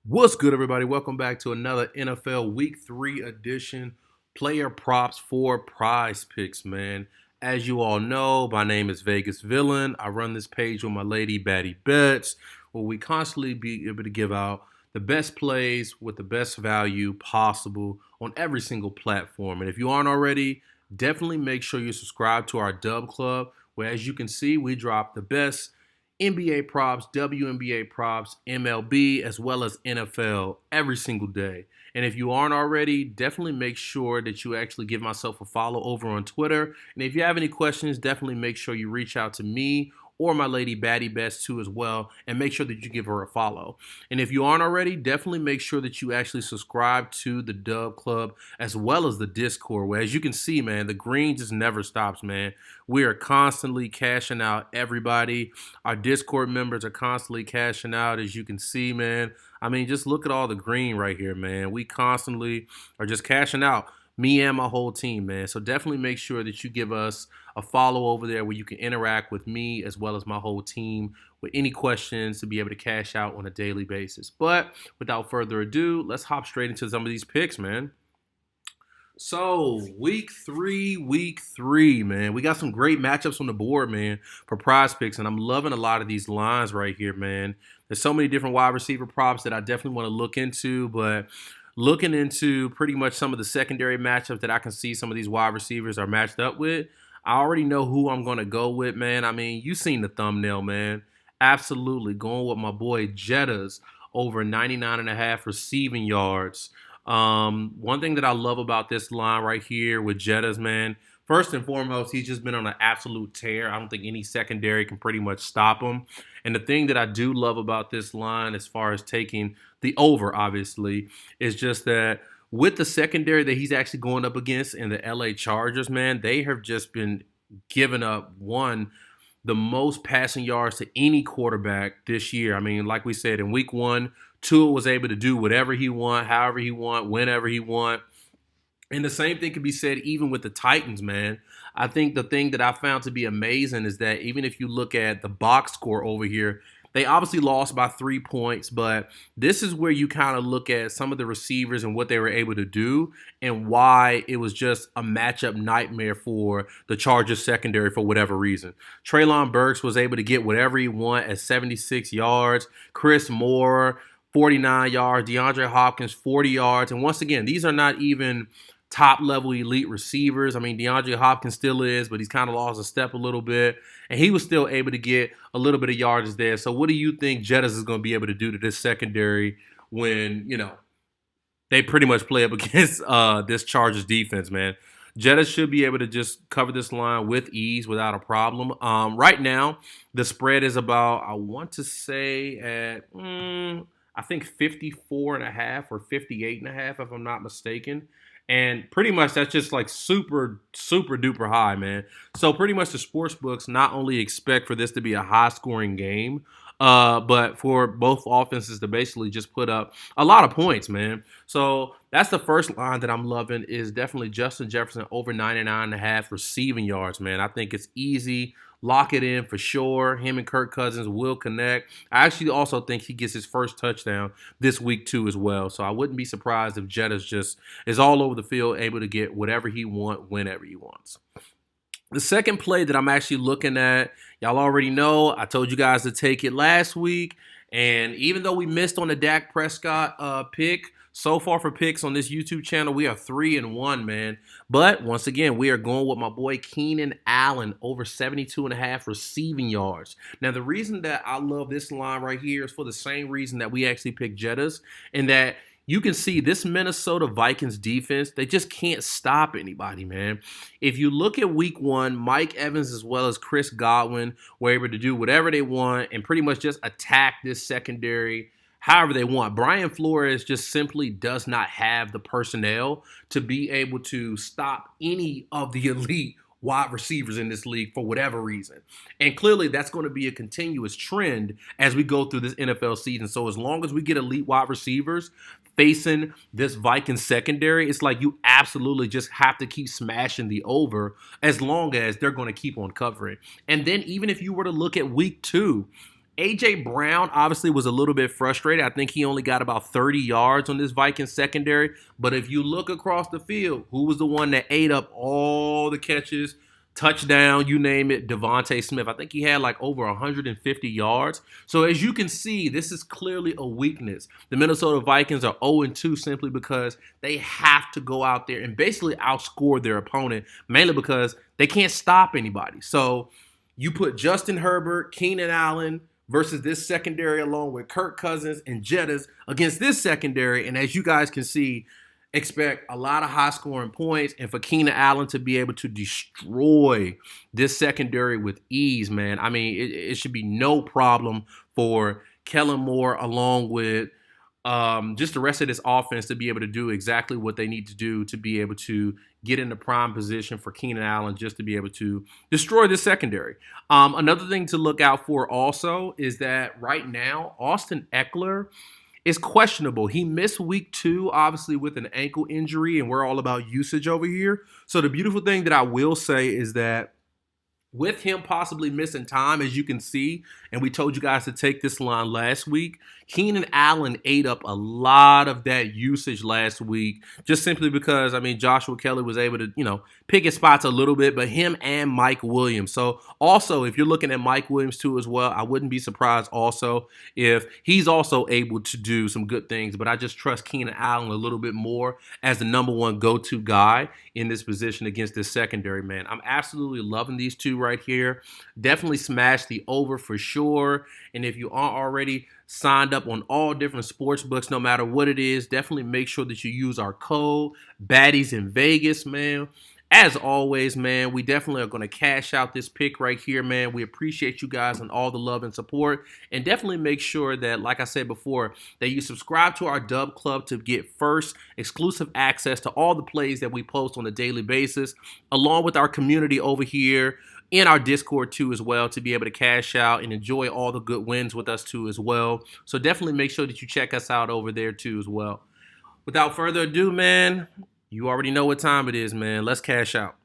What's good, everybody? Welcome back to another NFL Week 3 edition player props for prize picks, man. As you all know, my name is Vegas Villain. I run this page with my lady, Baddie Bets, where we constantly be able to give out the best plays with the best value possible on every single platform. And if you aren't already, definitely make sure you subscribe to our Dub Club, where, as you can see, we drop the best NBA props, WNBA props, MLB, as well as NFL every single day. And if you aren't already, definitely make sure that you actually give myself a follow over on Twitter. And if you have any questions, definitely make sure you reach out to me or my lady Baddie Best too as well, and make sure that you give her a follow. And if you aren't already, definitely make sure that you actually subscribe to the Dub Club as well as the Discord, where, as you can see, man, the green just never stops, man. We are constantly cashing out everybody. Our Discord members are constantly cashing out, as you can see, man. I mean, just look at all the green right here, man. We constantly are just cashing out, me and my whole team, man. So definitely make sure that you give us a follow over there where you can interact with me as well as my whole team with any questions to be able to cash out on a daily basis. But without further ado, let's hop straight into some of these picks, man. So, week three, man. We got some great matchups on the board, man, for prize picks, and I'm loving a lot of these lines right here, man. There's so many different wide receiver props that I definitely want to look into, but looking into pretty much some of the secondary matchups that I can see some of these wide receivers are matched up with, I already know who I'm going to go with, man. I mean, you seen the thumbnail, man. Absolutely. Going with my boy Jettas over 99.5 receiving yards. One thing that I love about this line right here with Jettas, man, first and foremost, he's just been on an absolute tear. I don't think any secondary can pretty much stop him. And the thing that I do love about this line, as far as taking the over, obviously, is just that with the secondary that he's actually going up against in the LA Chargers, man, they have just been giving up the most passing yards to any quarterback this year. I mean, like we said, in week one, Tua was able to do whatever he want, however he want, whenever he want. And the same thing can be said even with the Titans, man. I think the thing that I found to be amazing is that even if you look at the box score over here, they obviously lost by 3 points, but this is where you kind of look at some of the receivers and what they were able to do and why it was just a matchup nightmare for the Chargers secondary for whatever reason. Treylon Burks was able to get whatever he want at 76 yards. Chris Moore, 49 yards. DeAndre Hopkins, 40 yards. And once again, these are not even top-level elite receivers. I mean, DeAndre Hopkins still is, but he's kind of lost a step a little bit. And he was still able to get a little bit of yardage there. So what do you think Jettas is going to be able to do to this secondary when, they pretty much play up against this Chargers defense, man? Jettas should be able to just cover this line with ease without a problem. Right now, the spread is about, I want to say at, I think 54.5 or 58.5, if I'm not mistaken. And pretty much that's just like super, super duper high, man. So pretty much the sports books not only expect for this to be a high scoring game, but for both offenses to basically just put up a lot of points, man. So that's the first line that I'm loving, is definitely Justin Jefferson over 99.5 receiving yards, man. I think it's easy. Lock it in for sure. Him and Kirk Cousins will connect. I actually also think he gets his first touchdown this week too as well. So I wouldn't be surprised if Jettas just is all over the field, able to get whatever he wants, whenever he wants. The second play that I'm actually looking at, y'all already know, I told you guys to take it last week. And even though we missed on the Dak Prescott pick, so far for picks on this YouTube channel, we are 3-1, man. But once again, we are going with my boy Keenan Allen over 72.5 receiving yards. Now, the reason that I love this line right here is for the same reason that we actually picked Jettas, and that you can see this Minnesota Vikings defense, they just can't stop anybody, man. If you look at week one, Mike Evans as well as Chris Godwin were able to do whatever they want and pretty much just attack this secondary however they want. Brian Flores just simply does not have the personnel to be able to stop any of the elite wide receivers in this league for whatever reason. And clearly that's going to be a continuous trend as we go through this NFL season. So as long as we get elite wide receivers facing this Vikings secondary, it's like you absolutely just have to keep smashing the over as long as they're going to keep on covering. And then even if you were to look at week two, A.J. Brown obviously was a little bit frustrated. I think he only got about 30 yards on this Vikings secondary. But if you look across the field, who was the one that ate up all the catches, touchdown, you name it, Devontae Smith. I think he had like over 150 yards. So as you can see, this is clearly a weakness. The Minnesota Vikings are 0-2 simply because they have to go out there and basically outscore their opponent, mainly because they can't stop anybody. So you put Justin Herbert, Keenan Allen versus this secondary along with Kirk Cousins and Jettas against this secondary. And as you guys can see, expect a lot of high scoring points and for Keenan Allen to be able to destroy this secondary with ease, man. I mean, it should be no problem for Kellen Moore along with just the rest of this offense to be able to do exactly what they need to do to be able to get in the prime position for Keenan Allen just to be able to destroy the secondary. Another thing to look out for also is that right now, Austin Eckler is questionable. He missed week 2, obviously, with an ankle injury, and we're all about usage over here. So the beautiful thing that I will say is that with him possibly missing time, as you can see, and we told you guys to take this line last week, Keenan Allen ate up a lot of that usage last week, just simply because, I mean, Joshua Kelly was able to, pick his spots a little bit, but him and Mike Williams. So also, if you're looking at Mike Williams too as well, I wouldn't be surprised also if he's also able to do some good things, but I just trust Keenan Allen a little bit more as the number one go-to guy in this position against this secondary, man. I'm absolutely loving these two right here. Definitely smash the over for sure. And if you aren't already signed up on all different sports books, no matter what it is, definitely make sure that you use our code Baddies in Vegas, man. As always, man, we definitely are going to cash out this pick right here, man. We appreciate you guys and all the love and support. And definitely make sure that, like I said before, that you subscribe to our Dub Club to get first exclusive access to all the plays that we post on a daily basis, along with our community over here in our Discord too as well, to be able to cash out and enjoy all the good wins with us too as well. So definitely make sure that you check us out over there too as well. Without further ado, man, you already know what time it is, man. Let's cash out.